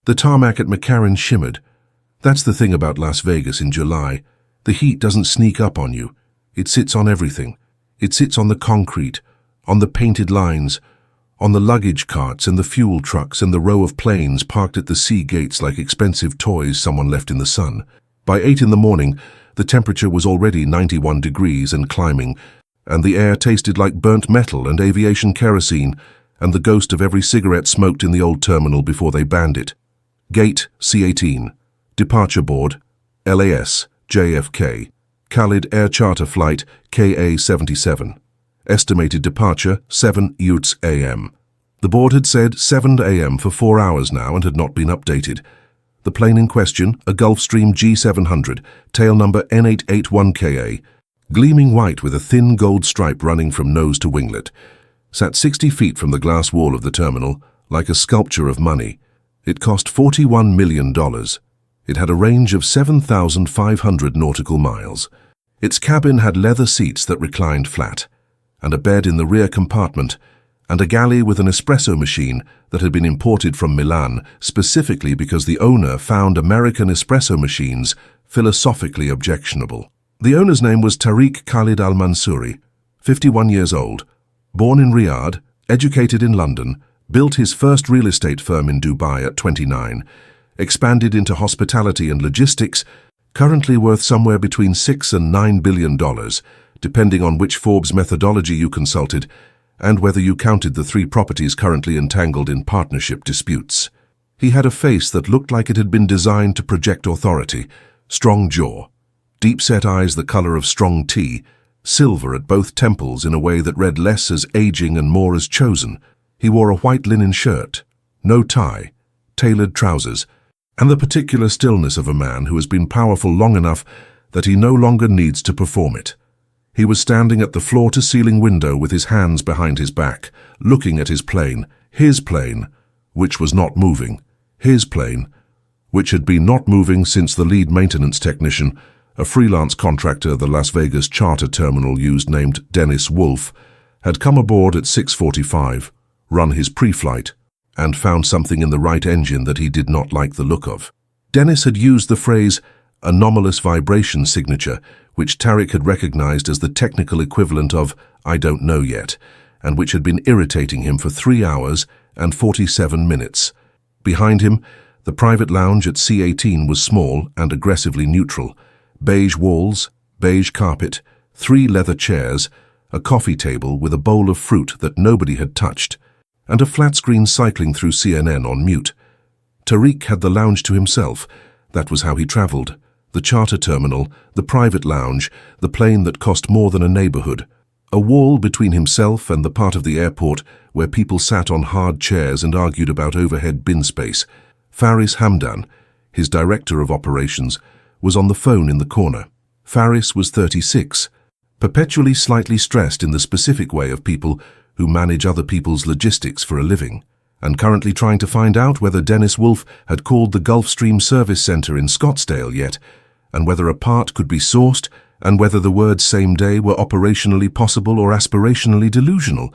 The tarmac at McCarran shimmered. That's the thing about Las Vegas in July. The heat doesn't sneak up on you. It sits on everything. It sits on the concrete, on the painted lines, on the luggage carts and the fuel trucks and the row of planes parked at the sea gates like expensive toys someone left in the sun. By 8 in the morning, the temperature was already 91 degrees and climbing, and the air tasted like burnt metal and aviation kerosene and the ghost of every cigarette smoked in the old terminal before they banned it. Gate C-18. Departure board, LAS, JFK. Khalid Air Charter Flight KA-77. Estimated departure 7 UTS AM. The board had said 7 AM for 4 hours now and had not been updated. The plane in question, a Gulfstream G700, tail number N881KA, gleaming white with a thin gold stripe running from nose to winglet, sat 60 feet from the glass wall of the terminal like a sculpture of money. It cost $41 million. It had a range of 7,500 nautical miles. Its cabin had leather seats that reclined flat, and a bed in the rear compartment, and a galley with an espresso machine that had been imported from Milan specifically because the owner found American espresso machines philosophically objectionable. The owner's name was Tariq Khalid al-Mansouri, 51 years old, born in Riyadh, educated in London, built his first real estate firm in Dubai at 29, expanded into hospitality and logistics, currently worth somewhere between $6 and $9 billion, depending on which Forbes methodology you consulted and whether you counted the 3 properties currently entangled in partnership disputes. He had a face that looked like it had been designed to project authority, strong jaw, deep-set eyes the color of strong tea, silver at both temples in a way that read less as aging and more as chosen. He wore a white linen shirt, no tie, tailored trousers, and the particular stillness of a man who has been powerful long enough that he no longer needs to perform it. He was standing at the floor-to-ceiling window with his hands behind his back, looking at his plane, which was not moving, his plane, which had been not moving since the lead maintenance technician, a freelance contractor the Las Vegas charter terminal used named Dennis Wolfe, had come aboard at 6:45, run his pre-flight, and found something in the right engine that he did not like the look of. Dennis had used the phrase anomalous vibration signature, which Tariq had recognized as the technical equivalent of "I don't know yet," and which had been irritating him for 3 hours and 47 minutes. Behind him, the private lounge at C-18 was small and aggressively neutral. Beige walls, beige carpet, 3 leather chairs, a coffee table with a bowl of fruit that nobody had touched, and a flat screen cycling through CNN on mute. Tariq had the lounge to himself. That was how he traveled. The charter terminal, the private lounge, the plane that cost more than a neighborhood. A wall between himself and the part of the airport where people sat on hard chairs and argued about overhead bin space. Faris Hamdan, his director of operations, was on the phone in the corner. Faris was 36, perpetually slightly stressed in the specific way of people who manage other people's logistics for a living, and currently trying to find out whether Dennis Wolfe had called the Gulfstream Service Center in Scottsdale yet, and whether a part could be sourced, and whether the words same day were operationally possible or aspirationally delusional.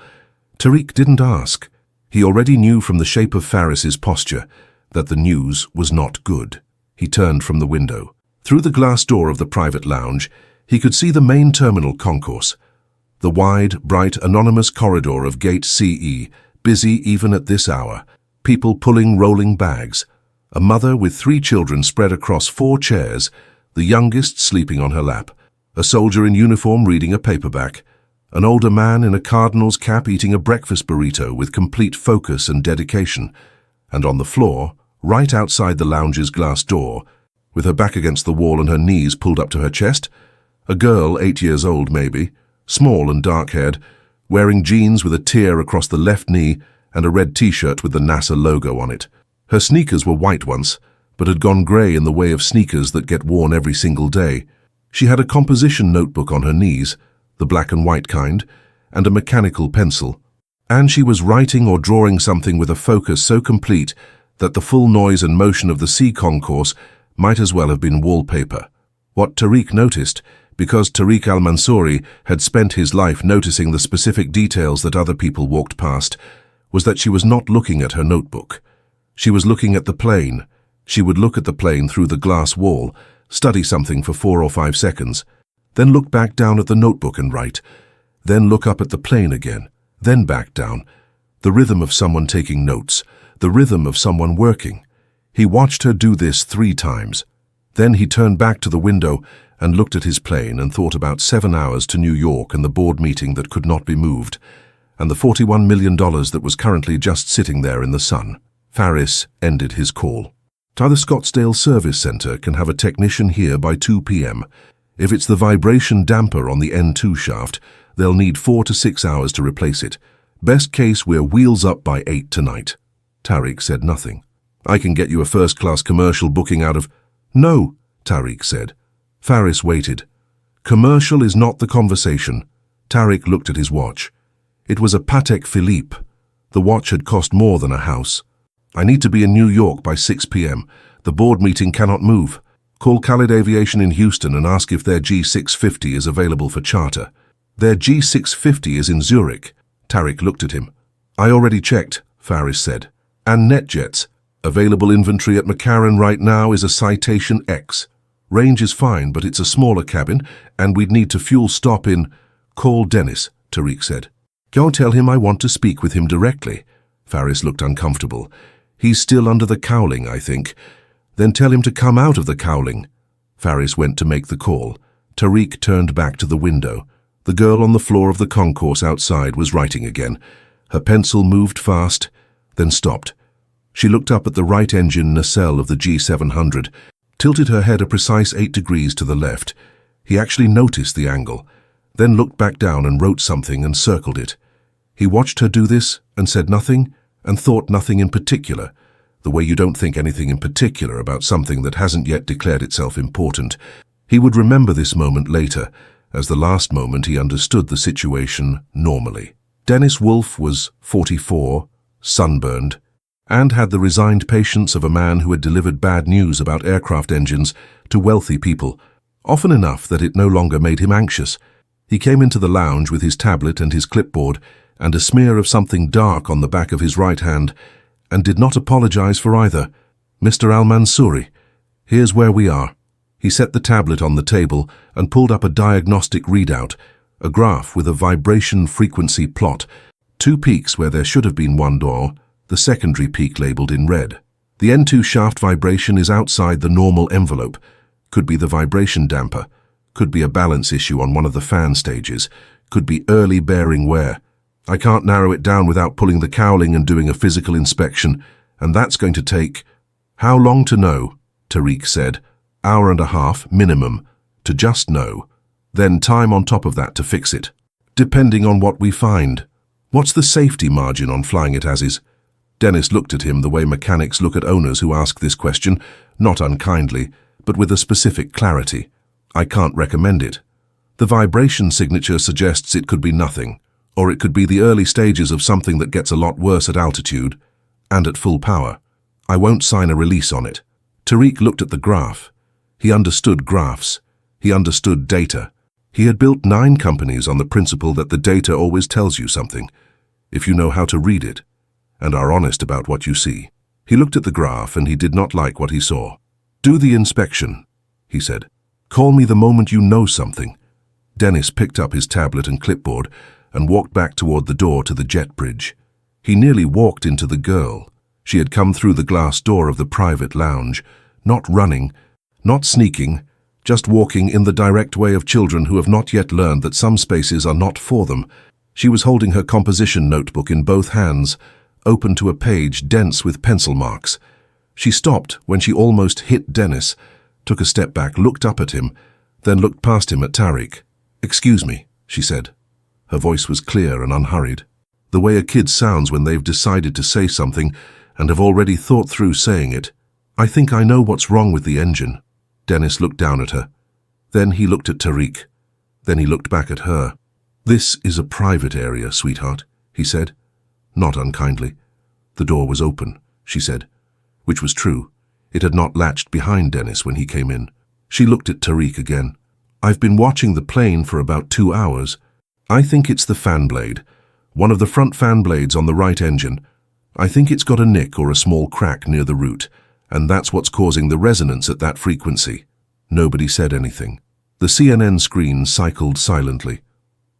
Tariq didn't ask. He already knew from the shape of Faris's posture that the news was not good. He turned from the window. Through the glass door of the private lounge, he could see the main terminal concourse, the wide, bright, anonymous corridor of Gate CE, busy even at this hour, people pulling rolling bags, a mother with 3 children spread across 4 chairs, the youngest sleeping on her lap, a soldier in uniform reading a paperback, an older man in a cardinal's cap eating a breakfast burrito with complete focus and dedication, and on the floor, right outside the lounge's glass door, with her back against the wall and her knees pulled up to her chest, a girl 8 years old maybe, small and dark-haired, wearing jeans with a tear across the left knee and a red t-shirt with the NASA logo on it. Her sneakers were white once, but had gone grey in the way of sneakers that get worn every single day. She had a composition notebook on her knees, the black and white kind, and a mechanical pencil. And she was writing or drawing something with a focus so complete that the full noise and motion of the sea concourse might as well have been wallpaper. What Tariq noticed, because Tariq al-Mansouri had spent his life noticing the specific details that other people walked past, was that she was not looking at her notebook. She was looking at the plane. She would look at the plane through the glass wall, study something for 4 or 5 seconds, then look back down at the notebook and write, then look up at the plane again, then back down. The rhythm of someone taking notes, the rhythm of someone working. He watched her do this 3 times. Then he turned back to the window and looked at his plane and thought about 7 hours to New York and the board meeting that could not be moved, and the $41 million that was currently just sitting there in the sun. Faris ended his call. The Scottsdale Service Center can have a technician here by 2 p.m. If it's the vibration damper on the N2 shaft, they'll need 4 to 6 hours to replace it. Best case, we're wheels up by 8 tonight. Tariq said nothing. I can get you a first-class commercial booking out of... No, Tariq said. Faris waited. Commercial is not the conversation. Tariq looked at his watch. It was a Patek Philippe. The watch had cost more than a house. I need to be in New York by 6 p.m. The board meeting cannot move. Call Khalid Aviation in Houston and ask if their G650 is available for charter. Their G650 is in Zurich. Tariq looked at him. I already checked, Faris said. And NetJets. Available inventory at McCarran right now is a Citation X. Range is fine, but it's a smaller cabin, and we'd need to fuel stop in... Call Dennis, Tariq said. Go tell him I want to speak with him directly. Faris looked uncomfortable. He's still under the cowling, I think. Then tell him to come out of the cowling. Faris went to make the call. Tariq turned back to the window. The girl on the floor of the concourse outside was writing again. Her pencil moved fast, then stopped. She looked up at the right engine nacelle of the G700, tilted her head a precise 8 degrees to the left. He actually noticed the angle, then looked back down and wrote something and circled it. He watched her do this and said nothing and thought nothing in particular, the way you don't think anything in particular about something that hasn't yet declared itself important. He would remember this moment later, as the last moment he understood the situation normally. Dennis Wolfe was 44, sunburned, and had the resigned patience of a man who had delivered bad news about aircraft engines to wealthy people, often enough that it no longer made him anxious. He came into the lounge with his tablet and his clipboard and a smear of something dark on the back of his right hand, and did not apologize for either. Mr. Al-Mansouri, here's where we are. He set the tablet on the table and pulled up a diagnostic readout, a graph with a vibration frequency plot, 2 peaks where there should have been 1 door, the secondary peak labeled in red. The N2 shaft vibration is outside the normal envelope. Could be the vibration damper. Could be a balance issue on one of the fan stages. Could be early bearing wear. I can't narrow it down without pulling the cowling and doing a physical inspection, and that's going to take... How long to know? Tariq said. 1.5 hours, minimum, to just know. Then time on top of that to fix it. Depending on what we find. What's the safety margin on flying it as is? Dennis looked at him the way mechanics look at owners who ask this question, not unkindly, but with a specific clarity. I can't recommend it. The vibration signature suggests it could be nothing, or it could be the early stages of something that gets a lot worse at altitude and at full power. I won't sign a release on it. Tariq looked at the graph. He understood graphs. He understood data. He had built 9 companies on the principle that the data always tells you something, if you know how to read it, and are honest about what you see. He looked at the graph and he did not like what he saw. Do the inspection, he said. Call me the moment you know something. Dennis picked up his tablet and clipboard and walked back toward the door to the jet bridge. He nearly walked into the girl. She had come through the glass door of the private lounge, not running, not sneaking, just walking in the direct way of children who have not yet learned that some spaces are not for them. She was holding her composition notebook in both hands, open to a page dense with pencil marks. She stopped when she almost hit Dennis, took a step back, looked up at him, then looked past him at Tariq. Excuse me, she said. Her voice was clear and unhurried, the way a kid sounds when they've decided to say something and have already thought through saying it. I think I know what's wrong with the engine. Dennis looked down at her. Then he looked at Tariq. Then he looked back at her. This is a private area, sweetheart, he said, not unkindly. The door was open, she said, which was true. It had not latched behind Dennis when he came in. She looked at Tariq again. I've been watching the plane for about 2 hours. I think it's the fan blade, one of the front fan blades on the right engine. I think it's got a nick or a small crack near the root, and that's what's causing the resonance at that frequency. Nobody said anything. The CNN screen cycled silently.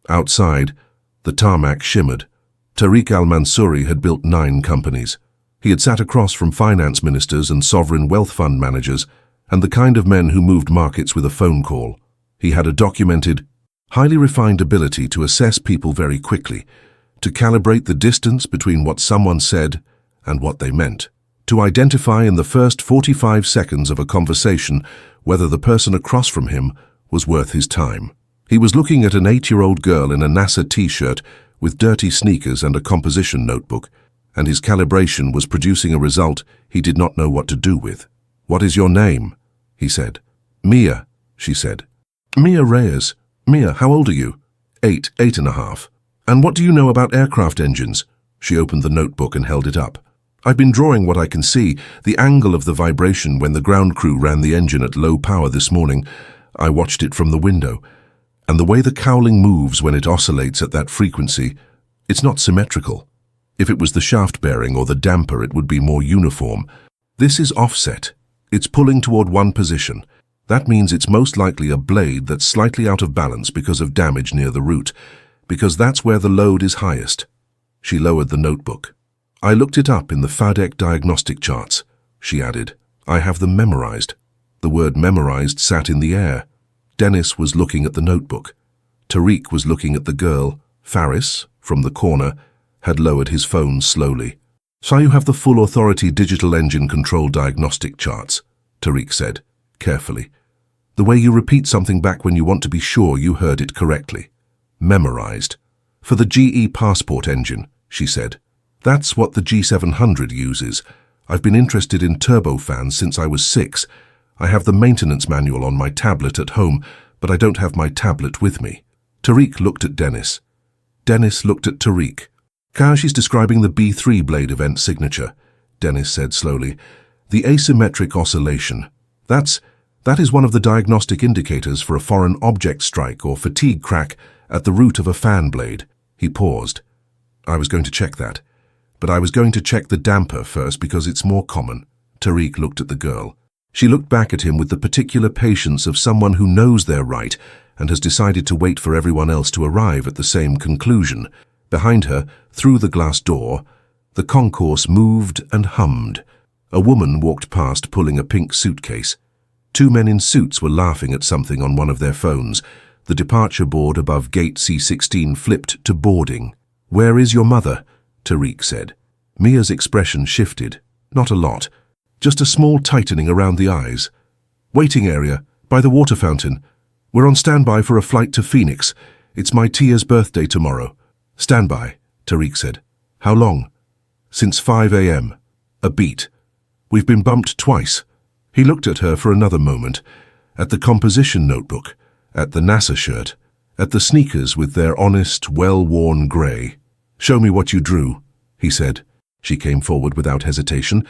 Outside, the tarmac shimmered. Tariq al-Mansouri had built 9 companies. He had sat across from finance ministers and sovereign wealth fund managers, and the kind of men who moved markets with a phone call. He had a documented, highly refined ability to assess people very quickly, to calibrate the distance between what someone said and what they meant, to identify in the first 45 seconds of a conversation whether the person across from him was worth his time. He was looking at an 8-year-old girl in a NASA t-shirt with dirty sneakers and a composition notebook, and his calibration was producing a result he did not know what to do with. "What is your name?" he said. "Mia," she said. "Mia Reyes. Mia, how old are you?" 8, 8.5. "And what do you know about aircraft engines?" She opened the notebook and held it up. "I've been drawing what I can see, the angle of the vibration when the ground crew ran the engine at low power this morning. I watched it from the window. And the way the cowling moves when it oscillates at that frequency, it's not symmetrical. If it was the shaft bearing or the damper, it would be more uniform. This is offset. It's pulling toward one position. That means it's most likely a blade that's slightly out of balance because of damage near the root, because that's where the load is highest." She lowered the notebook. "I looked it up in the FADEC diagnostic charts," she added. "I have them memorized." The word memorized sat in the air. Dennis was looking at the notebook. Tariq was looking at the girl. Faris, from the corner, had lowered his phone slowly. "So you have the full authority digital engine control diagnostic charts," Tariq said, carefully. "The way you repeat something back when you want to be sure you heard it correctly. Memorized. For the GE passport engine," she said. "That's what the G700 uses. I've been interested in turbofans since I was 6. I have the maintenance manual on my tablet at home, but I don't have my tablet with me." Tariq looked at Dennis. Dennis looked at Tariq. "Kaj is describing the B3 blade event signature," Dennis said slowly. "The asymmetric oscillation. That is one of the diagnostic indicators for a foreign object strike or fatigue crack at the root of a fan blade." He paused. "I was going to check that, but I was going to check the damper first because it's more common." Tariq looked at the girl. She looked back at him with the particular patience of someone who knows they're right and has decided to wait for everyone else to arrive at the same conclusion. Behind her, through the glass door, the concourse moved and hummed. A woman walked past pulling a pink suitcase. 2 men in suits were laughing at something on one of their phones. The departure board above gate C16 flipped to boarding. "Where is your mother?" Tariq said. Mia's expression shifted. Not a lot. Just a small tightening around the eyes. "Waiting area, by the water fountain. We're on standby for a flight to Phoenix. It's my Tia's birthday tomorrow." "Standby," Tariq said. "How long?" "Since 5 a.m. A beat. We've been bumped twice." He looked at her for another moment, at the composition notebook, at the NASA shirt, at the sneakers with their honest, well-worn grey. "Show me what you drew," he said. She came forward without hesitation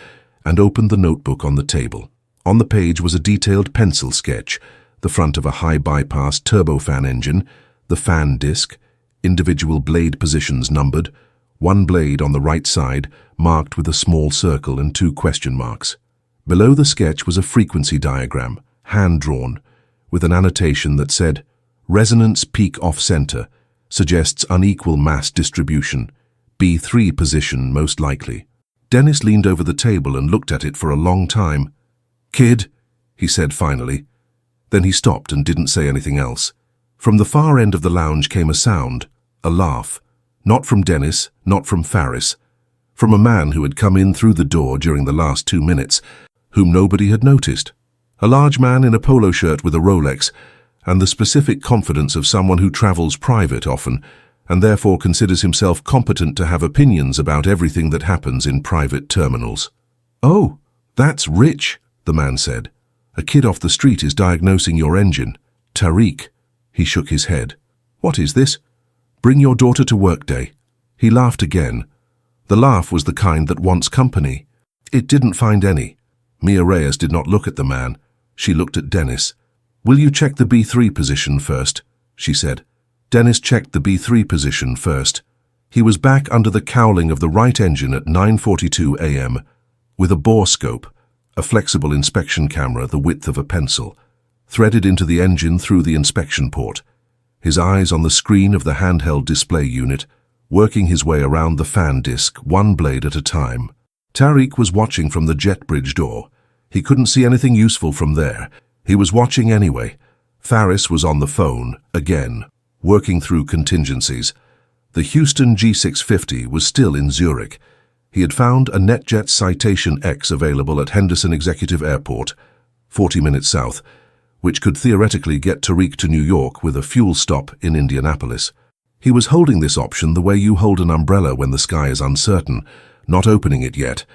and opened the notebook on the table. On the page was a detailed pencil sketch, the front of a high-bypass turbofan engine, the fan disc, individual blade positions numbered, one blade on the right side marked with a small circle and 2 question marks. Below the sketch was a frequency diagram, hand-drawn, with an annotation that said, "Resonance peak off-center, suggests unequal mass distribution, B3 position most likely." Dennis leaned over the table and looked at it for a long time. "Kid," he said finally. Then he stopped and didn't say anything else. From the far end of the lounge came a sound, a laugh. Not from Dennis, not from Faris. From a man who had come in through the door during the last 2 minutes, whom nobody had noticed. A large man in a polo shirt with a Rolex, and the specific confidence of someone who travels private often, and therefore considers himself competent to have opinions about everything that happens in private terminals. "Oh, that's rich," the man said. "A kid off the street is diagnosing your engine." "Tariq," he shook his head. "What is this?" "Bring your daughter to work day." He laughed again. The laugh was the kind that wants company. It didn't find any. Mia Reyes did not look at the man. She looked at Dennis. "Will you check the B3 position first?" she said. Dennis checked the B3 position first. He was back under the cowling of the right engine at 9:42 a.m. with a bore scope, a flexible inspection camera the width of a pencil, threaded into the engine through the inspection port, his eyes on the screen of the handheld display unit, working his way around the fan disc, one blade at a time. Tariq was watching from the jet bridge door. He couldn't see anything useful from there. He was watching anyway. Faris was on the phone, again, working through contingencies. The Houston G650 was still in Zurich. He had found a NetJet Citation X available at Henderson Executive Airport, 40 minutes south, which could theoretically get Tariq to New York with a fuel stop in Indianapolis. He was holding this option the way you hold an umbrella when the sky is uncertain, not opening it yet,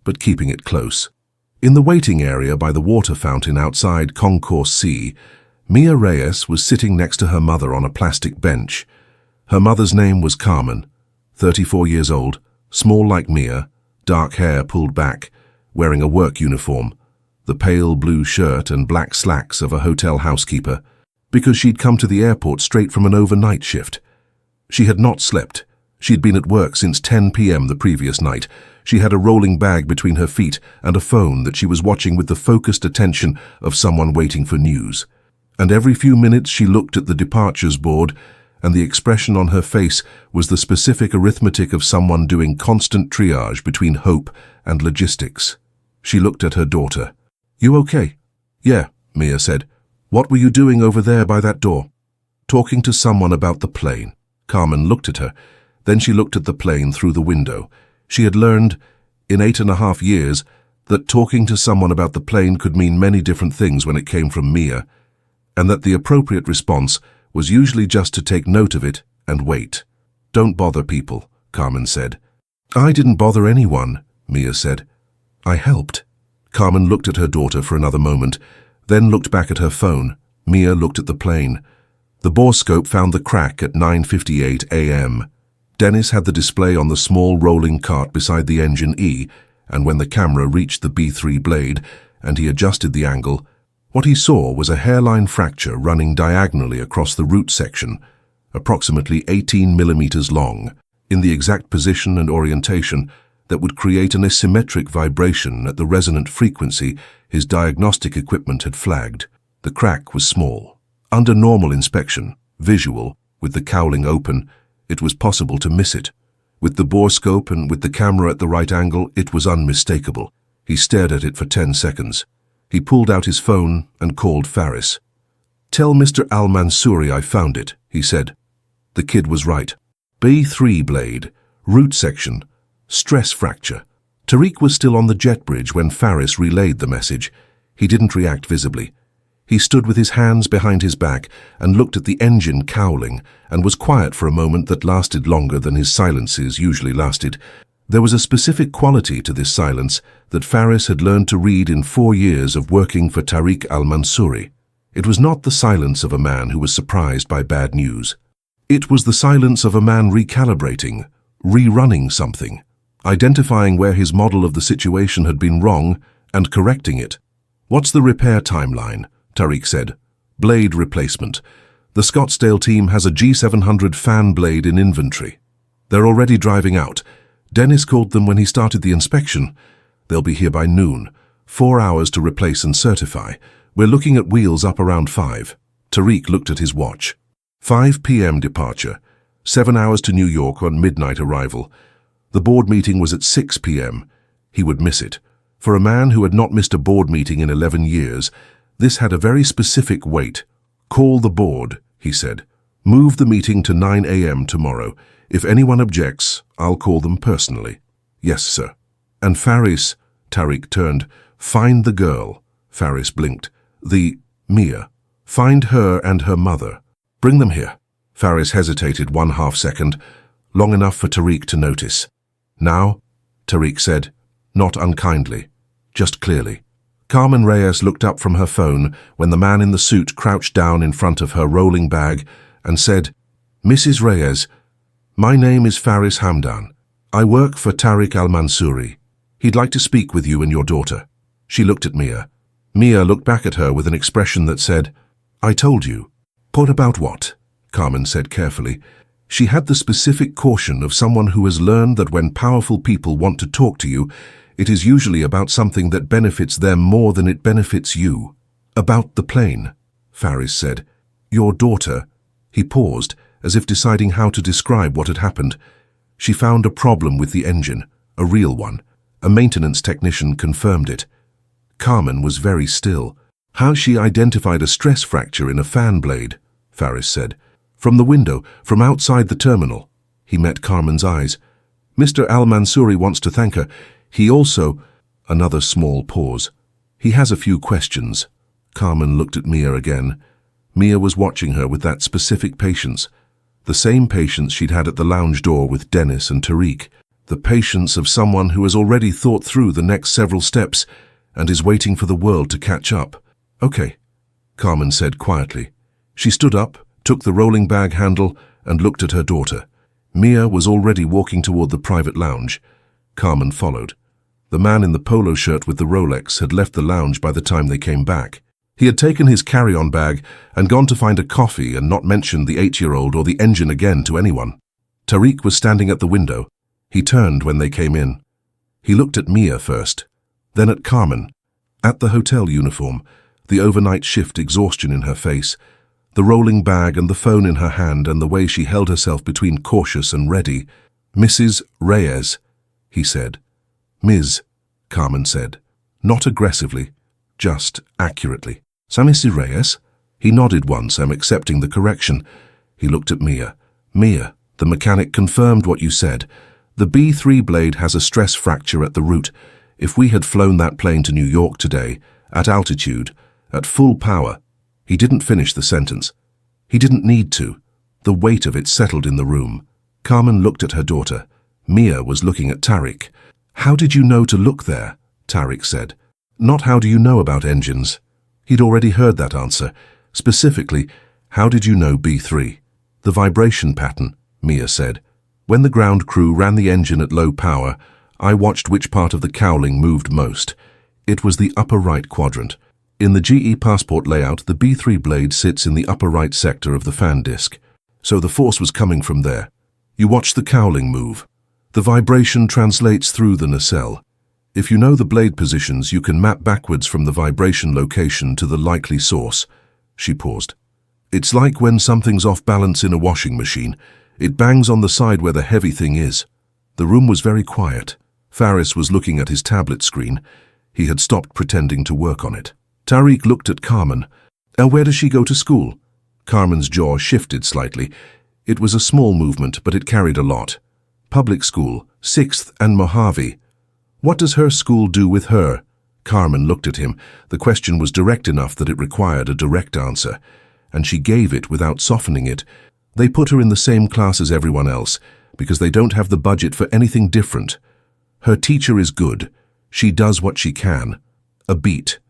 but keeping it close. In the waiting area by the water fountain outside Concourse C, Mia Reyes was sitting next to her mother on a plastic bench. Her mother's name was Carmen, 34 years old, small like Mia, dark hair pulled back, wearing a work uniform, the pale blue shirt and black slacks of a hotel housekeeper, because she'd come to the airport straight from an overnight shift. She had not slept. She'd been at work since 10 p.m. the previous night. She had a rolling bag between her feet and a phone that she was watching with the focused attention of someone waiting for news. And every few minutes she looked at the departures board, and the expression on her face was the specific arithmetic of someone doing constant triage between hope and logistics. She looked at her daughter. "You okay?" "Yeah," Mia said. "What were you doing over there by that door?" "Talking to someone about the plane." Carmen looked at her. Then she looked at the plane through the window. She had learned, in 8.5 years, that talking to someone about the plane could mean many different things when it came from Mia, and that the appropriate response was usually just to take note of it and wait. "Don't bother people," Carmen said. "I didn't bother anyone," Mia said. "I helped." Carmen looked at her daughter for another moment, then looked back at her phone. Mia looked at the plane. The borescope found the crack at 9:58 a.m. Dennis had the display on the small rolling cart beside the engine E, and when the camera reached the B3 blade and he adjusted the angle, what he saw was a hairline fracture running diagonally across the root section, approximately 18 millimeters long, in the exact position and orientation that would create an asymmetric vibration at the resonant frequency his diagnostic equipment had flagged. The crack was small. Under normal inspection, visual, with the cowling open, it was possible to miss it. With the borescope and with the camera at the right angle, it was unmistakable. He stared at it for 10 seconds. He pulled out his phone and called Faris. "Tell Mr. Al-Mansouri I found it," he said. The kid was right. B3 blade, root section, stress fracture. Tariq was still on the jet bridge when Faris relayed the message. He didn't react visibly. He stood with his hands behind his back and looked at the engine cowling and was quiet for a moment that lasted longer than his silences usually lasted. There was a specific quality to this silence that Faris had learned to read in 4 years of working for Tariq Al-Mansouri. It was not the silence of a man who was surprised by bad news. It was the silence of a man recalibrating, rerunning something, identifying where his model of the situation had been wrong and correcting it. "What's the repair timeline?" Tariq said. "Blade replacement. The Scottsdale team has a G700 fan blade in inventory. They're already driving out. Dennis called them when he started the inspection. They'll be here by noon. 4 hours to replace and certify. We're looking at wheels up around 5. Tariq looked at his watch. 5 p.m. departure. 7 hours to New York on midnight arrival. The board meeting was at 6 p.m. He would miss it. For a man who had not missed a board meeting in 11 years, this had a very specific weight. "Call the board," he said. "Move the meeting to 9 a.m. tomorrow. If anyone objects, I'll call them personally." "Yes, sir." "And Faris," Tariq turned. "Find the girl." Faris blinked. Mia. Find her and her mother. Bring them here." Faris hesitated 1/2 second, long enough for Tariq to notice. "Now?" Tariq said, not unkindly, just clearly. Carmen Reyes looked up from her phone when the man in the suit crouched down in front of her rolling bag and said, "Mrs. Reyes, my name is Faris Hamdan. I work for Tariq Al-Mansouri. He'd like to speak with you and your daughter." She looked at Mia. Mia looked back at her with an expression that said, "I told you." "What about what?" Carmen said carefully. She had the specific caution of someone who has learned that when powerful people want to talk to you, it is usually about something that benefits them more than it benefits you. About the plane, Faris said. Your daughter. He paused, as if deciding how to describe what had happened. She found a problem with the engine, a real one. A maintenance technician confirmed it. Carmen was very still. How she identified a stress fracture in a fan blade, Faris said. From the window, from outside the terminal. He met Carmen's eyes. Mr. Al-Mansouri wants to thank her. He also... Another small pause. He has a few questions. Carmen looked at Mia again. Mia was watching her with that specific patience. The same patience she'd had at the lounge door with Dennis and Tariq. The patience of someone who has already thought through the next several steps and is waiting for the world to catch up. Okay, Carmen said quietly. She stood up, took the rolling bag handle, and looked at her daughter. Mia was already walking toward the private lounge. Carmen followed. The man in the polo shirt with the Rolex had left the lounge by the time they came back. He had taken his carry-on bag and gone to find a coffee and not mentioned the 8-year-old or the engine again to anyone. Tariq was standing at the window. He turned when they came in. He looked at Mia first, then at Carmen. At the hotel uniform, the overnight shift exhaustion in her face, the rolling bag and the phone in her hand and the way she held herself between cautious and ready. Mrs. Reyes, he said. Ms., Carmen said. Not aggressively, just accurately. So Mrs. Reyes? He nodded once, accepting the correction. He looked at Mia. Mia, the mechanic confirmed what you said. The B-3 blade has a stress fracture at the root. If we had flown that plane to New York today, at altitude, at full power... He didn't finish the sentence. He didn't need to. The weight of it settled in the room. Carmen looked at her daughter. Mia was looking at Tariq. How did you know to look there? Tariq said. Not how do you know about engines. He'd already heard that answer. Specifically, how did you know B3? The vibration pattern, Mia said. When the ground crew ran the engine at low power, I watched which part of the cowling moved most. It was the upper right quadrant. In the GE passport layout, the B3 blade sits in the upper right sector of the fan disc. So the force was coming from there. You watched the cowling move. The vibration translates through the nacelle. If you know the blade positions, you can map backwards from the vibration location to the likely source. She paused. It's like when something's off balance in a washing machine. It bangs on the side where the heavy thing is. The room was very quiet. Faris was looking at his tablet screen. He had stopped pretending to work on it. Tariq looked at Carmen. Where does she go to school? Carmen's jaw shifted slightly. It was a small movement, but it carried a lot. Public school, 6th and Mojave. What does her school do with her? Carmen looked at him. The question was direct enough that it required a direct answer, and she gave it without softening it. They put her in the same class as everyone else, because they don't have the budget for anything different. Her teacher is good. She does what she can. A beat.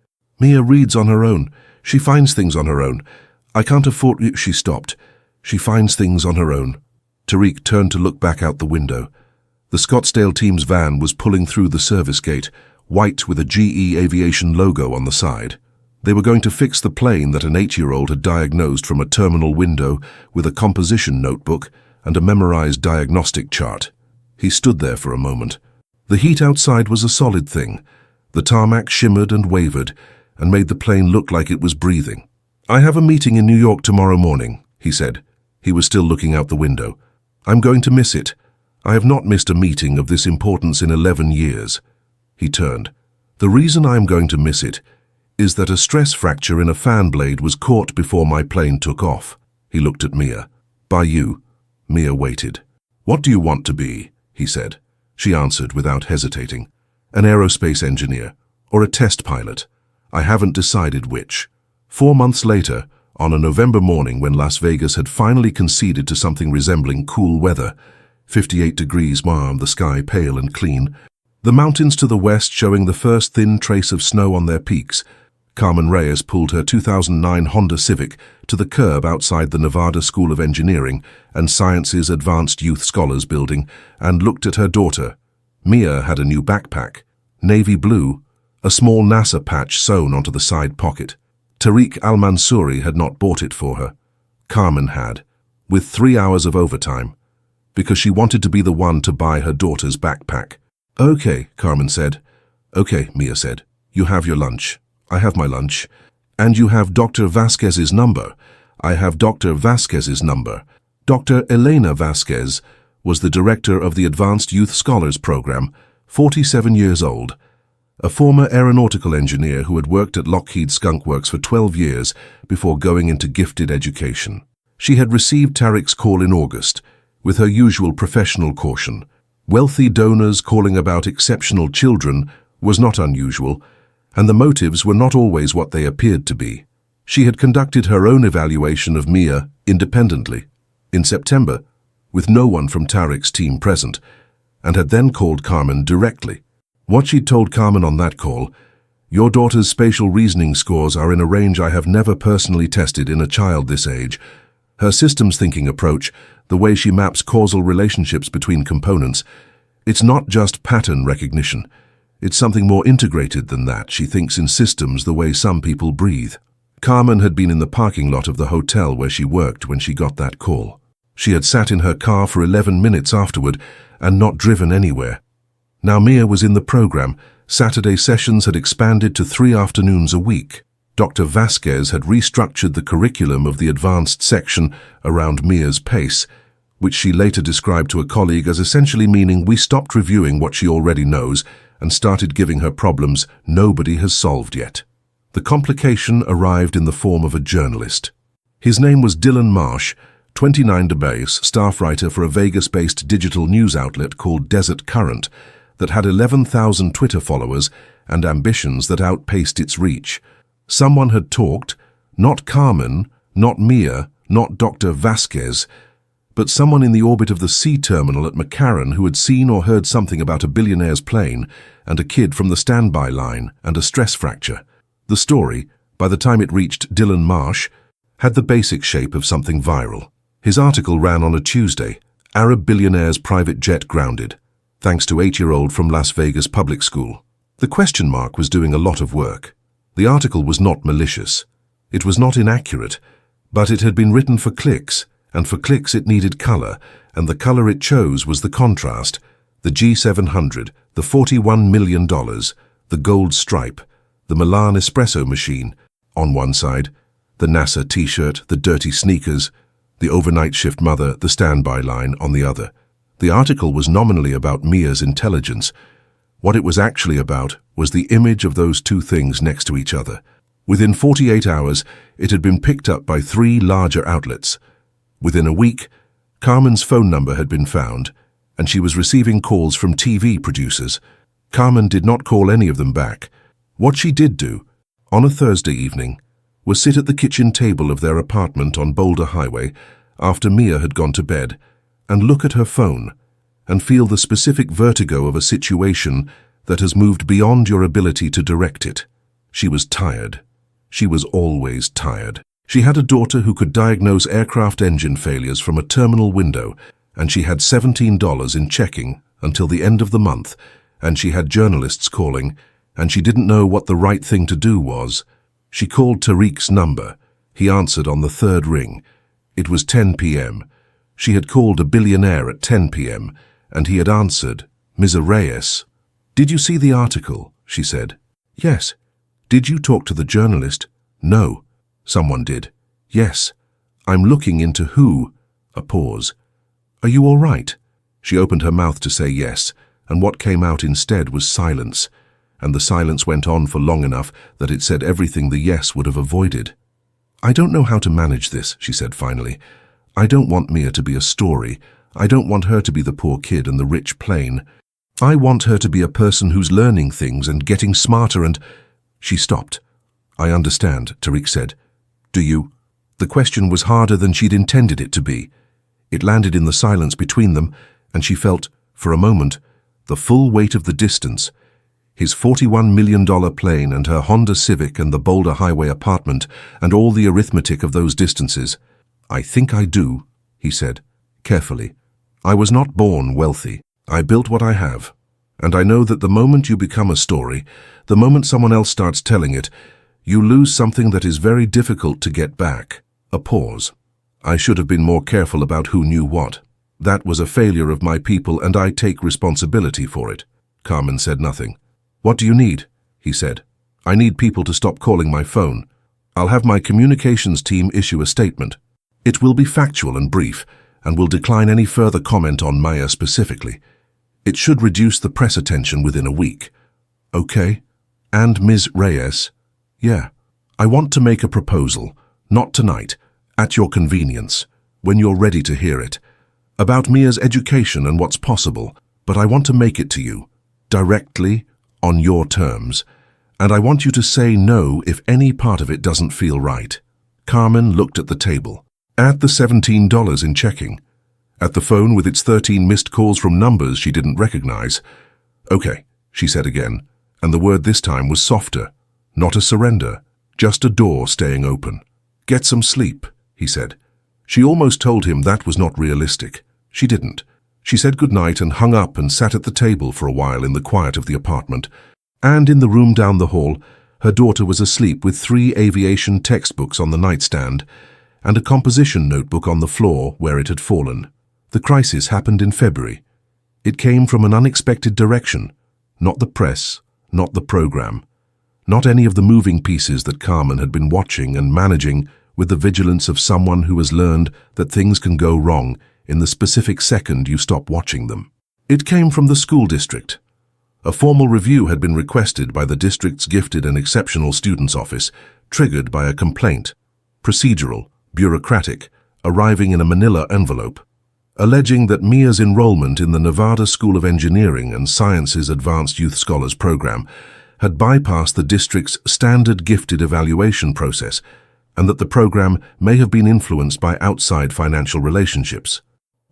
Mia reads on her own. She finds things on her own. I can't afford... She stopped. She finds things on her own. Tariq turned to look back out the window. The Scottsdale team's van was pulling through the service gate, white with a GE Aviation logo on the side. They were going to fix the plane that an 8-year-old had diagnosed from a terminal window with a composition notebook and a memorized diagnostic chart. He stood there for a moment. The heat outside was a solid thing. The tarmac shimmered and wavered and made the plane look like it was breathing. I have a meeting in New York tomorrow morning, he said. He was still looking out the window. I'm going to miss it. I have not missed a meeting of this importance in 11 years. He turned. The reason I am going to miss it is that a stress fracture in a fan blade was caught before my plane took off. He looked at Mia. By you. Mia waited. What do you want to be? He said. She answered without hesitating. An aerospace engineer or a test pilot. I haven't decided which. 4 months later, on a November morning when Las Vegas had finally conceded to something resembling cool weather, 58 degrees warm, the sky pale and clean, the mountains to the west showing the first thin trace of snow on their peaks, Carmen Reyes pulled her 2009 Honda Civic to the curb outside the Nevada School of Engineering and Sciences Advanced Youth Scholars Building and looked at her daughter. Mia had a new backpack, navy blue, a small NASA patch sewn onto the side pocket. Tariq Al-Mansouri had not bought it for her. Carmen had. with 3 hours of overtime, because she wanted to be the one to buy her daughter's backpack. "Okay," Carmen said. "Okay," Mia said. "You have your lunch. I have my lunch. And you have Dr. Vasquez's number. I have Dr. Vasquez's number." Dr. Elena Vasquez was the director of the Advanced Youth Scholars Program, 47 years old, a former aeronautical engineer who had worked at Lockheed Skunk Works for 12 years before going into gifted education. She had received Tariq's call in August, with her usual professional caution. Wealthy donors calling about exceptional children was not unusual, and the motives were not always what they appeared to be. She had conducted her own evaluation of Mia independently, in September, with no one from Tariq's team present, and had then called Carmen directly. What she'd told Carmen on that call: "Your daughter's spatial reasoning scores are in a range I have never personally tested in a child this age. Her systems thinking approach, the way she maps causal relationships between components, it's not just pattern recognition. It's something more integrated than that. She thinks in systems the way some people breathe." Carmen had been in the parking lot of the hotel where she worked when she got that call. She had sat in her car for 11 minutes afterward and not driven anywhere. Now Mia was in the program. Saturday sessions had expanded to 3 afternoons a week. Dr. Vasquez had restructured the curriculum of the advanced section around Mia's pace, which she later described to a colleague as essentially meaning we stopped reviewing what she already knows and started giving her problems nobody has solved yet. The complication arrived in the form of a journalist. His name was Dylan Marsh, 29 DeBase, staff writer for a Vegas-based digital news outlet called Desert Current that had 11,000 Twitter followers and ambitions that outpaced its reach. Someone had talked, not Carmen, not Mia, not Dr. Vasquez, but someone in the orbit of the C terminal at McCarran who had seen or heard something about a billionaire's plane and a kid from the standby line and a stress fracture. The story, by the time it reached Dylan Marsh, had the basic shape of something viral. His article ran on a Tuesday: "Arab billionaire's private jet grounded, thanks to 8-year-old from Las Vegas public school." The question mark was doing a lot of work. The article was not malicious. It was not inaccurate, but it had been written for clicks, and for clicks it needed color, and the color it chose was the contrast: the G700, the $41 million, the gold stripe, the Milan espresso machine on one side, the NASA t-shirt, the dirty sneakers, the overnight shift mother, the standby line on the other. The article was nominally about Mia's intelligence. What it was actually about was the image of those two things next to each other. Within 48 hours, it had been picked up by 3 larger outlets. Within a week, Carmen's phone number had been found, and she was receiving calls from TV producers. Carmen did not call any of them back. What she did do, on a Thursday evening, was sit at the kitchen table of their apartment on Boulder Highway after Mia had gone to bed and look at her phone and feel the specific vertigo of a situation that has moved beyond your ability to direct it. She was tired. She was always tired. She had a daughter who could diagnose aircraft engine failures from a terminal window, and she had $17 in checking until the end of the month, and she had journalists calling, and she didn't know what the right thing to do was. She called Tariq's number. He answered on the 3rd ring. It was 10 p.m. She had called a billionaire at 10 p.m., and he had answered, "Ms. Reyes." "Did you see the article?" she said. "Yes." "Did you talk to the journalist?" "No." "Someone did." "Yes." "I'm looking into who." A pause. "Are you all right?" She opened her mouth to say yes, and what came out instead was silence, and the silence went on for long enough that it said everything the yes would have avoided. "I don't know how to manage this," she said finally. "I don't want Mia to be a story. I don't want her to be the poor kid and the rich plane. I want her to be a person who's learning things and getting smarter and—" She stopped. "I understand," Tariq said. "Do you?" The question was harder than she'd intended it to be. It landed in the silence between them, and she felt, for a moment, the full weight of the distance. His $41 million plane and her Honda Civic and the Boulder Highway apartment and all the arithmetic of those distances. "I think I do," he said, carefully. "I was not born wealthy. I built what I have. And I know that the moment you become a story, the moment someone else starts telling it, you lose something that is very difficult to get back." A pause. I should have been more careful about who knew what. That was a failure of my people and I take responsibility for it. Carmen said nothing. What do you need? He said. I need people to stop calling my phone. I'll have my communications team issue a statement. It will be factual and brief, and will decline any further comment on Maya specifically. It should reduce the press attention within a week. Okay? And Ms. Reyes? Yeah. I want to make a proposal, not tonight, at your convenience, when you're ready to hear it, about Mia's education and what's possible, but I want to make it to you, directly, on your terms, and I want you to say no if any part of it doesn't feel right. Carmen looked at the table, at the $17 in checking, at the phone with its 13 missed calls from numbers she didn't recognize. Okay, she said again, and the word this time was softer, not a surrender, just a door staying open. Get some sleep, he said. She almost told him that was not realistic. She didn't. She said goodnight and hung up and sat at the table for a while in the quiet of the apartment. And in the room down the hall, her daughter was asleep with 3 aviation textbooks on the nightstand and a composition notebook on the floor where it had fallen. The crisis happened in February. It came from an unexpected direction, not the press, not the program, not any of the moving pieces that Carmen had been watching and managing with the vigilance of someone who has learned that things can go wrong in the specific second you stop watching them. It came from the school district. A formal review had been requested by the district's gifted and exceptional students office, triggered by a complaint, procedural, bureaucratic, arriving in a manila envelope, alleging that Mia's enrollment in the Nevada School of Engineering and Sciences Advanced Youth Scholars Program had bypassed the district's standard gifted evaluation process and that the program may have been influenced by outside financial relationships.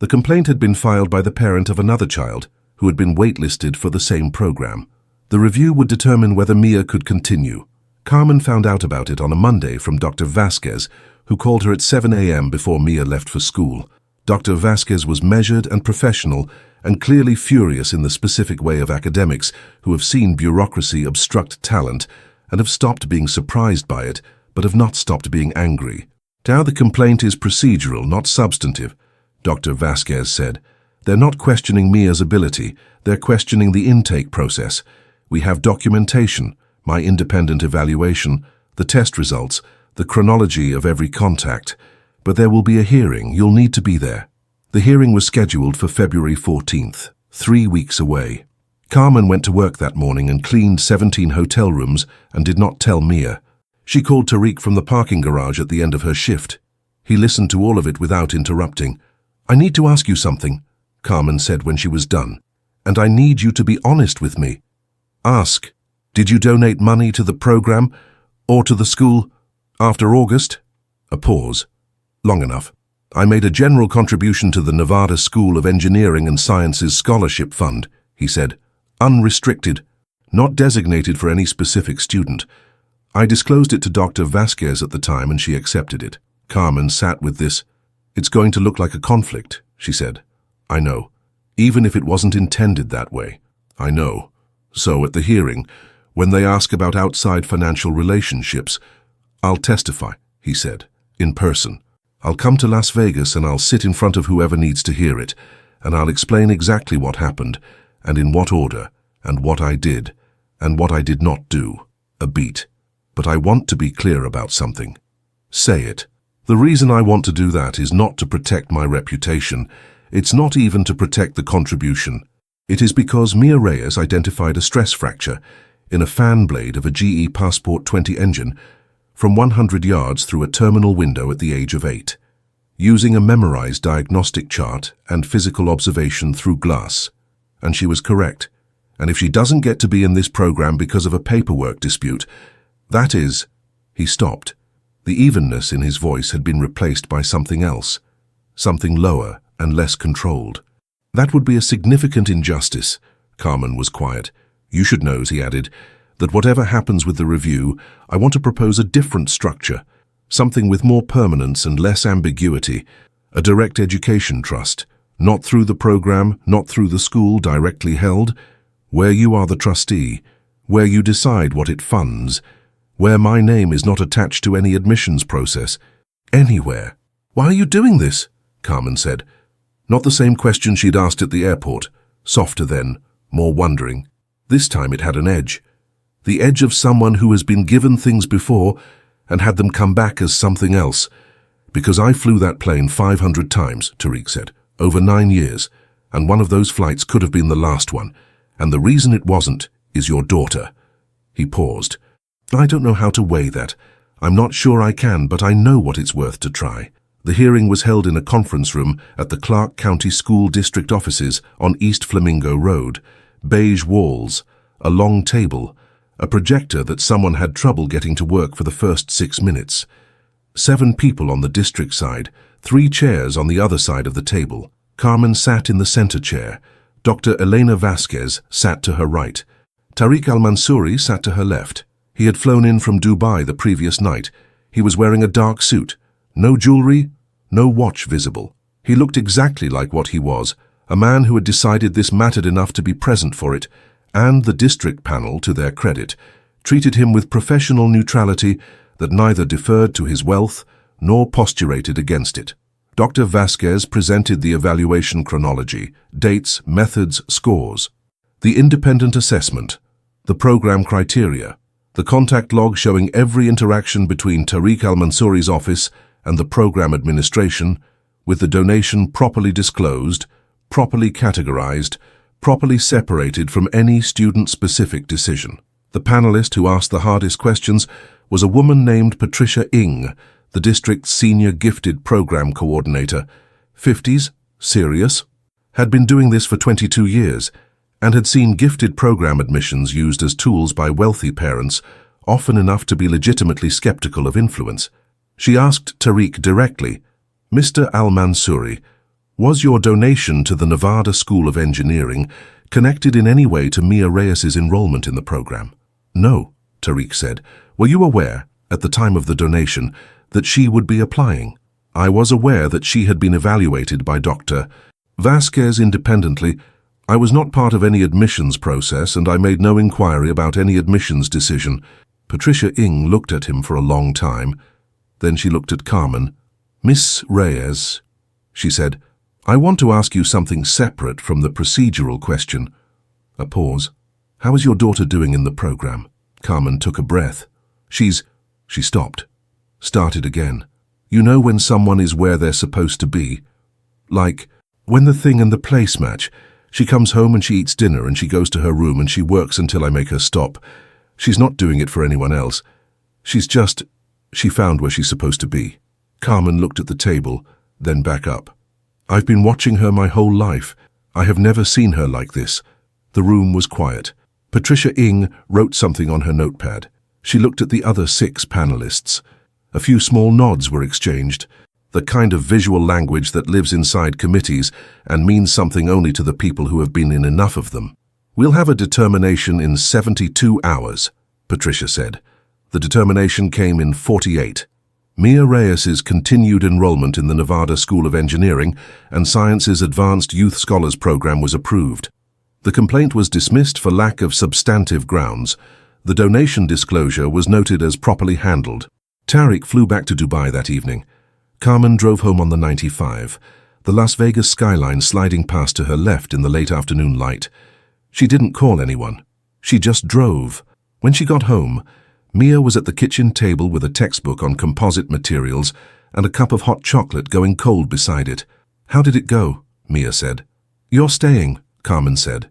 The complaint had been filed by the parent of another child who had been waitlisted for the same program. The review would determine whether Mia could continue. Carmen found out about it on a Monday from Dr. Vasquez, who called her at 7 a.m. before Mia left for school. Dr. Vasquez was measured and professional and clearly furious in the specific way of academics who have seen bureaucracy obstruct talent and have stopped being surprised by it, but have not stopped being angry. Now the complaint is procedural, not substantive, Dr. Vasquez said. They're not questioning Mia's ability, they're questioning the intake process. We have documentation, my independent evaluation, the test results, the chronology of every contact. But there will be a hearing, you'll need to be there. The hearing was scheduled for February 14th, 3 weeks away. Carmen went to work that morning and cleaned 17 hotel rooms and did not tell Mia. She called Tariq from the parking garage at the end of her shift. He listened to all of it without interrupting. I need to ask you something, Carmen said when she was done, and I need you to be honest with me. Ask, did you donate money to the program or to the school after August? A pause. Long enough. I made a general contribution to the Nevada School of Engineering and Sciences Scholarship Fund, he said. Unrestricted, not designated for any specific student. I disclosed it to Dr. Vasquez at the time and she accepted it. Carmen sat with this. It's going to look like a conflict, she said. I know. Even if it wasn't intended that way. I know. So at the hearing, when they ask about outside financial relationships, I'll testify, he said, in person. I'll come to Las Vegas and I'll sit in front of whoever needs to hear it, and I'll explain exactly what happened, and in what order, and what I did, and what I did not do. A beat. But I want to be clear about something. Say it. The reason I want to do that is not to protect my reputation. It's not even to protect the contribution. It is because Mia Reyes identified a stress fracture in a fan blade of a GE Passport 20 engine from 100 yards through a terminal window at the age of 8, using a memorized diagnostic chart and physical observation through glass. And she was correct. And if she doesn't get to be in this program because of a paperwork dispute, that is... He stopped. The evenness in his voice had been replaced by something else, something lower and less controlled. That would be a significant injustice. Carmen was quiet. You should know, he added, that whatever happens with the review, I want to propose a different structure, something with more permanence and less ambiguity, a direct education trust, not through the program, not through the school directly held, where you are the trustee, where you decide what it funds, where my name is not attached to any admissions process, anywhere. "Why are you doing this?" Carmen said. Not the same question she'd asked at the airport, softer then, more wondering. This time it had an edge. The edge of someone who has been given things before and had them come back as something else. "Because I flew that plane 500 times, Tariq said, over 9 years, and one of those flights could have been the last one, and the reason it wasn't is your daughter." He paused. "I don't know how to weigh that. I'm not sure I can, but I know what it's worth to try." The hearing was held in a conference room at the Clark County School District offices on East Flamingo Road. Beige walls, a long table, a projector that someone had trouble getting to work for the first 6 minutes. 7 people on the district side, 3 chairs on the other side of the table. Carmen sat in the center chair. Dr. Elena Vasquez sat to her right. Tariq al-Mansouri sat to her left. He had flown in from Dubai the previous night. He was wearing a dark suit. No jewelry, no watch visible. He looked exactly like what he was, a man who had decided this mattered enough to be present for it, and the district panel, to their credit, treated him with professional neutrality that neither deferred to his wealth nor postulated against it. Dr. Vasquez presented the evaluation chronology, dates, methods, scores, the independent assessment, the program criteria, the contact log showing every interaction between Tariq al-Mansouri's office and the program administration, with the donation properly disclosed, properly categorized, properly separated from any student-specific decision. The panelist who asked the hardest questions was a woman named Patricia Ng, the district's senior gifted program coordinator. 50s, serious, had been doing this for 22 years, and had seen gifted program admissions used as tools by wealthy parents, often enough to be legitimately skeptical of influence. She asked Tariq directly, "Mr. al-Mansouri, was your donation to the Nevada School of Engineering connected in any way to Mia Reyes's enrollment in the program?" "No," Tariq said. "Were you aware, at the time of the donation, that she would be applying?" "I was aware that she had been evaluated by Dr. Vasquez independently. I was not part of any admissions process, and I made no inquiry about any admissions decision." Patricia Ng looked at him for a long time. Then she looked at Carmen. "Miss Reyes," she said, "I want to ask you something separate from the procedural question." A pause. "How is your daughter doing in the program?" Carmen took a breath. She stopped. Started again. "You know when someone is where they're supposed to be? Like, when the thing and the place match. She comes home and she eats dinner and she goes to her room and she works until I make her stop. She's not doing it for anyone else. She found where she's supposed to be." Carmen looked at the table, then back up. "I've been watching her my whole life. I have never seen her like this." The room was quiet. Patricia Ng wrote something on her notepad. She looked at the other 6 panelists. A few small nods were exchanged, the kind of visual language that lives inside committees and means something only to the people who have been in enough of them. "We'll have a determination in 72 hours, Patricia said. The determination came in 48. Mia Reyes's continued enrollment in the Nevada School of Engineering and Sciences Advanced Youth Scholars Program was approved. The complaint was dismissed for lack of substantive grounds. The donation disclosure was noted as properly handled." Tariq flew back to Dubai that evening. Carmen drove home on the 95, the Las Vegas skyline sliding past to her left in the late afternoon light. She didn't call anyone. She just drove. When she got home, Mia was at the kitchen table with a textbook on composite materials and a cup of hot chocolate going cold beside it. "How did it go?" Mia said. "You're staying," Carmen said.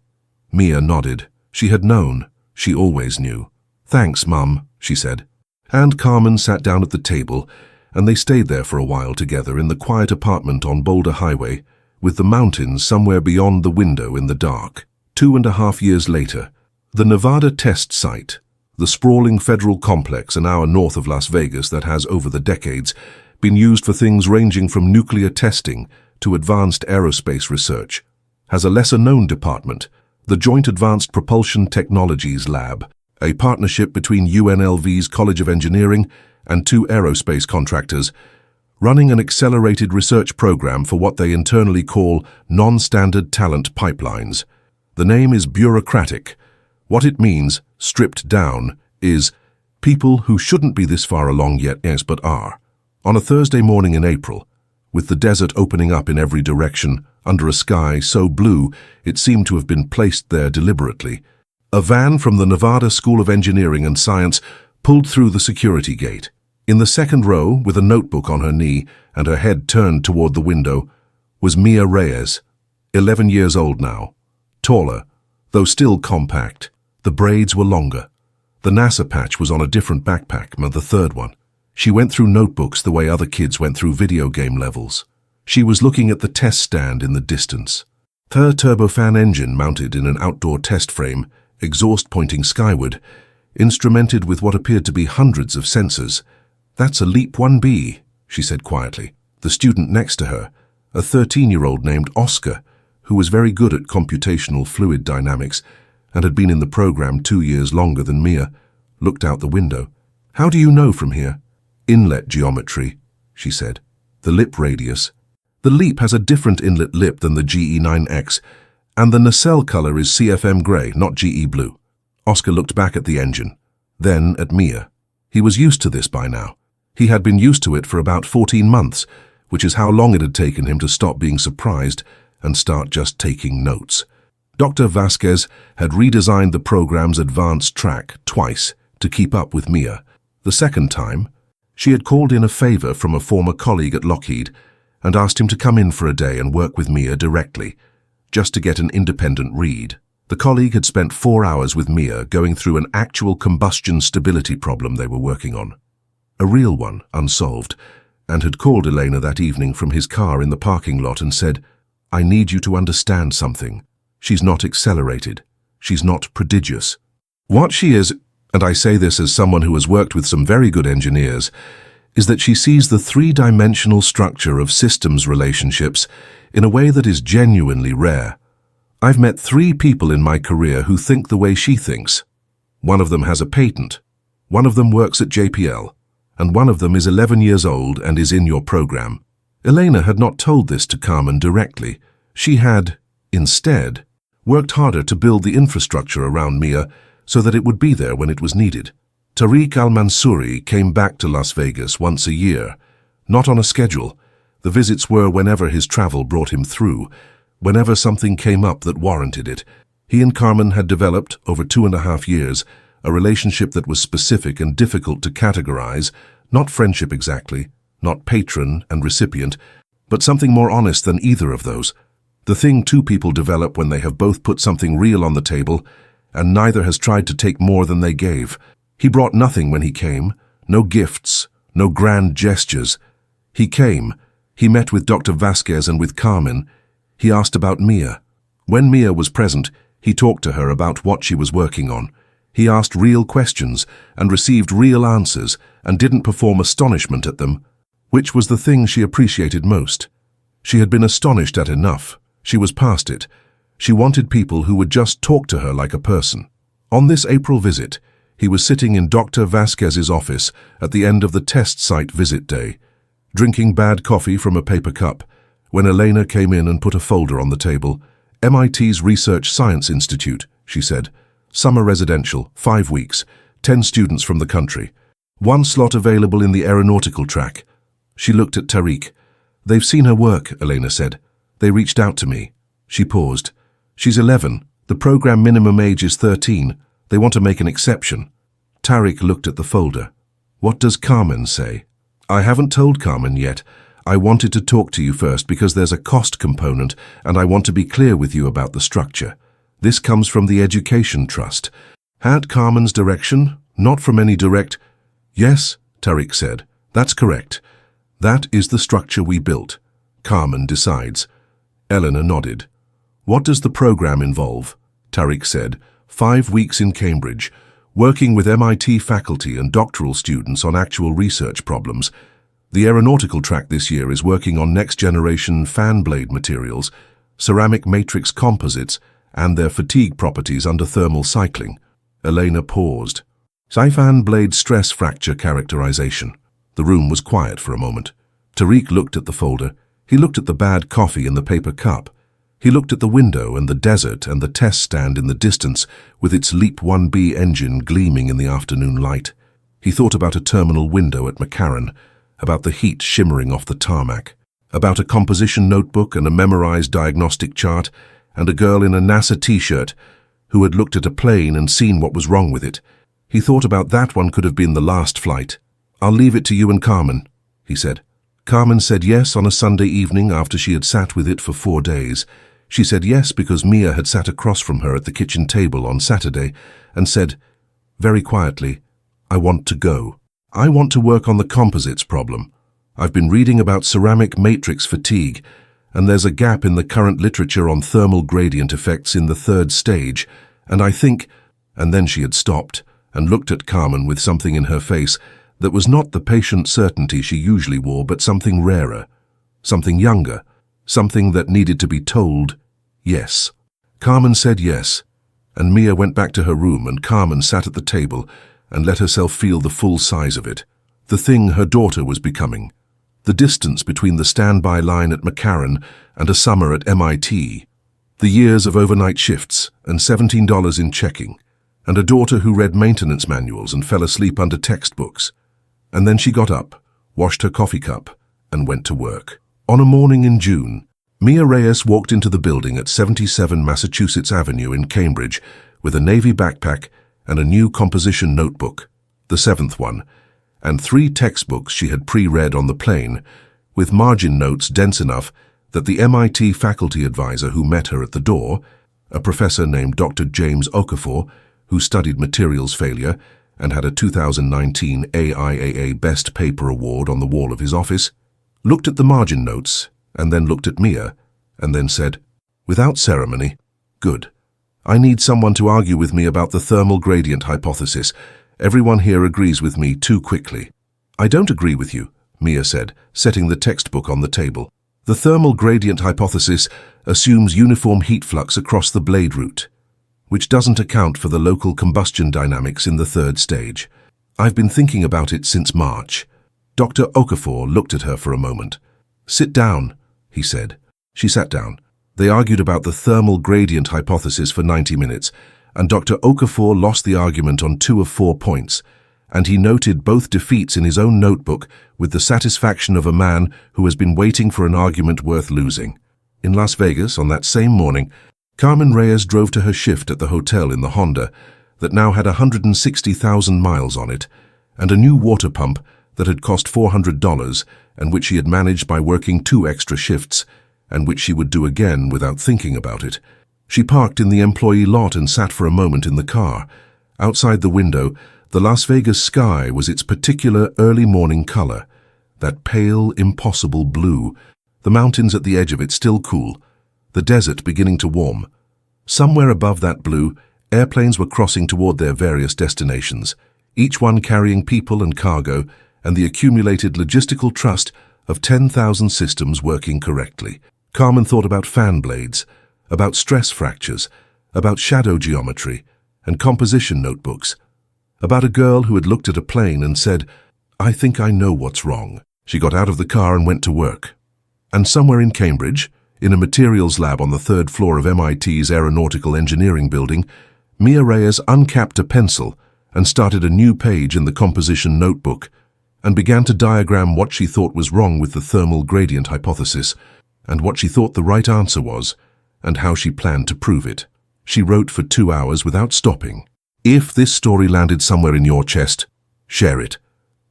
Mia nodded. She had known. She always knew. "Thanks, Mum," she said. And Carmen sat down at the table, and they stayed there for a while together in the quiet apartment on Boulder Highway, with the mountains somewhere beyond the window in the dark. 2.5 years later, the Nevada test site, the sprawling federal complex an hour north of Las Vegas that has, over the decades, been used for things ranging from nuclear testing to advanced aerospace research, has a lesser-known department, the Joint Advanced Propulsion Technologies Lab, a partnership between UNLV's College of Engineering and 2 aerospace contractors, running an accelerated research program for what they internally call non-standard talent pipelines. The name is bureaucratic. What it means, stripped down, is people who shouldn't be this far along yet, yes, but are. On a Thursday morning in April, with the desert opening up in every direction, under a sky so blue it seemed to have been placed there deliberately. A van from the Nevada School of Engineering and Science pulled through the security gate. In the second row, with a notebook on her knee and her head turned toward the window, was Mia Reyes, 11 years old now, taller, though still compact. The braids were longer. The NASA patch was on a different backpack, the third one. She went through notebooks the way other kids went through video game levels. She was looking at the test stand in the distance. Her turbofan engine mounted in an outdoor test frame, exhaust pointing skyward, instrumented with what appeared to be hundreds of sensors. "That's a Leap 1B, she said quietly. The student next to her, a 13-year-old named Oscar, who was very good at computational fluid dynamics and had been in the program 2 years longer than Mia, looked out the window. "How do you know from here?" "Inlet geometry," she said. "The lip radius. The Leap has a different inlet lip than the GE9X, and the nacelle color is CFM gray, not GE blue." Oscar looked back at the engine, then at Mia. He was used to this by now. He had been used to it for about 14 months, which is how long it had taken him to stop being surprised and start just taking notes. Dr. Vasquez had redesigned the program's advanced track twice to keep up with Mia. The second time, she had called in a favor from a former colleague at Lockheed and asked him to come in for a day and work with Mia directly, just to get an independent read. The colleague had spent 4 hours with Mia going through an actual combustion stability problem they were working on. A real one, unsolved, and had called Elena that evening from his car in the parking lot and said, "I need you to understand something. She's not accelerated. She's not prodigious. What she is, and I say this as someone who has worked with some very good engineers, is that she sees the three-dimensional structure of systems relationships in a way that is genuinely rare. I've met 3 people in my career who think the way she thinks. One of them has a patent. One of them works at JPL. And one of them is 11 years old and is in your program." Elena had not told this to Carmen directly. She had, instead, worked harder to build the infrastructure around Mia so that it would be there when it was needed. Tariq Al-Mansouri came back to Las Vegas once a year, not on a schedule. The visits were whenever his travel brought him through, whenever something came up that warranted it. He and Carmen had developed, over 2.5 years, a relationship that was specific and difficult to categorize, not friendship exactly, not patron and recipient, but something more honest than either of those. The thing 2 people develop when they have both put something real on the table, and neither has tried to take more than they gave. He brought nothing when he came, no gifts, no grand gestures. He came, he met with Dr. Vasquez and with Carmen. He asked about Mia. When Mia was present, he talked to her about what she was working on. He asked real questions and received real answers and didn't perform astonishment at them, which was the thing she appreciated most. She had been astonished at enough. She was past it. She wanted people who would just talk to her like a person. On this April visit, he was sitting in Dr. Vasquez's office at the end of the test site visit day, drinking bad coffee from a paper cup, when Elena came in and put a folder on the table. "MIT's Research Science Institute," she said. "Summer residential, 5 weeks, 10 students from the country. 1 slot available in the aeronautical track." She looked at Tariq. "They've seen her work," Elena said. "They reached out to me." She paused. "She's 11. The program minimum age is 13. They want to make an exception." Tariq looked at the folder. "What does Carmen say?" "I haven't told Carmen yet. I wanted to talk to you first because there's a cost component and I want to be clear with you about the structure. This comes from the Education Trust." Had Carmen's direction, not from any direct... "Yes," Tariq said. "That's correct. That is the structure we built. Carmen decides." Eleanor nodded. "What does the program involve?" Tariq said. 5 weeks in Cambridge, working with MIT faculty and doctoral students on actual research problems. The aeronautical track this year is working on next-generation fan blade materials, ceramic matrix composites, and their fatigue properties under thermal cycling. Elena paused. "Fan blade stress fracture characterization." The room was quiet for a moment. Tariq looked at the folder. He looked at the bad coffee in the paper cup. He looked at the window and the desert and the test stand in the distance with its Leap 1B engine gleaming in the afternoon light. He thought about a terminal window at McCarran, about the heat shimmering off the tarmac. about a composition notebook and a memorized diagnostic chart, and a girl in a NASA t-shirt who had looked at a plane and seen what was wrong with it. He thought about that one could have been the last flight. "I'll leave it to you and Carmen," he said. Carmen said yes on a Sunday evening after she had sat with it for 4 days. She said yes because Mia had sat across from her at the kitchen table on Saturday and said, very quietly, "I want to go. I want to work on the composites problem. I've been reading about ceramic matrix fatigue, and there's a gap in the current literature on thermal gradient effects in the 3rd stage, and I think—" And then she had stopped and looked at Carmen with something in her face that was not the patient certainty she usually wore, but something rarer, something younger, something that needed to be told yes. Carmen said yes, and Mia went back to her room, and Carmen sat at the table and let herself feel the full size of it, the thing her daughter was becoming, the distance between the standby line at McCarran and a summer at MIT, the years of overnight shifts and $17 in checking, and a daughter who read maintenance manuals and fell asleep under textbooks. And then she got up, washed her coffee cup, and went to work. On a morning in June, Mia Reyes walked into the building at 77 Massachusetts Avenue in Cambridge with a navy backpack and a new composition notebook, the 7th one, and 3 textbooks she had pre-read on the plane, with margin notes dense enough that the MIT faculty advisor who met her at the door, a professor named Dr. James Okafor, who studied materials failure and had a 2019 AIAA Best Paper Award on the wall of his office, looked at the margin notes and then looked at Mia and then said, without ceremony, "Good. I need someone to argue with me about the thermal gradient hypothesis. Everyone here agrees with me too quickly." "I don't agree with you," Mia said, setting the textbook on the table. "The thermal gradient hypothesis assumes uniform heat flux across the blade route, which doesn't account for the local combustion dynamics in the 3rd stage. I've been thinking about it since March." Dr. Okafor looked at her for a moment. "Sit down," he said. She sat down. They argued about the thermal gradient hypothesis for 90 minutes, and Dr. Okafor lost the argument on 2 of 4 points, and he noted both defeats in his own notebook with the satisfaction of a man who has been waiting for an argument worth losing. In Las Vegas, on that same morning, Carmen Reyes drove to her shift at the hotel in the Honda that now had 160,000 miles on it, and a new water pump that had cost $400 and which she had managed by working 2 extra shifts, and which she would do again without thinking about it. She parked in the employee lot and sat for a moment in the car. Outside the window, the Las Vegas sky was its particular early morning color, that pale, impossible blue, the mountains at the edge of it still cool, the desert beginning to warm. Somewhere above that blue, airplanes were crossing toward their various destinations, each one carrying people and cargo and the accumulated logistical trust of 10,000 systems working correctly. Carmen thought about fan blades, about stress fractures, about shadow geometry and composition notebooks, about a girl who had looked at a plane and said, "I think I know what's wrong." She got out of the car and went to work. And somewhere in Cambridge, in a materials lab on the 3rd floor of MIT's Aeronautical Engineering building, Mia Reyes uncapped a pencil and started a new page in the composition notebook and began to diagram what she thought was wrong with the thermal gradient hypothesis and what she thought the right answer was and how she planned to prove it. She wrote for 2 hours without stopping. If this story landed somewhere in your chest, share it.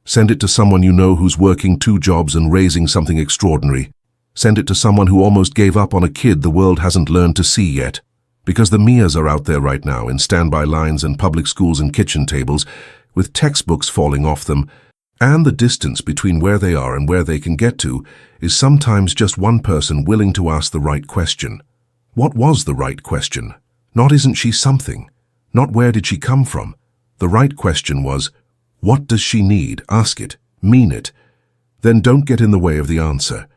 Send it to someone you know who's working 2 jobs and raising something extraordinary. Send it to someone who almost gave up on a kid the world hasn't learned to see yet. Because the Mias are out there right now in standby lines and public schools and kitchen tables with textbooks falling off them, and the distance between where they are and where they can get to is sometimes just one person willing to ask the right question. What was the right question? Not isn't she something? Not where did she come from? The right question was, what does she need? Ask it. Mean it. Then don't get in the way of the answer.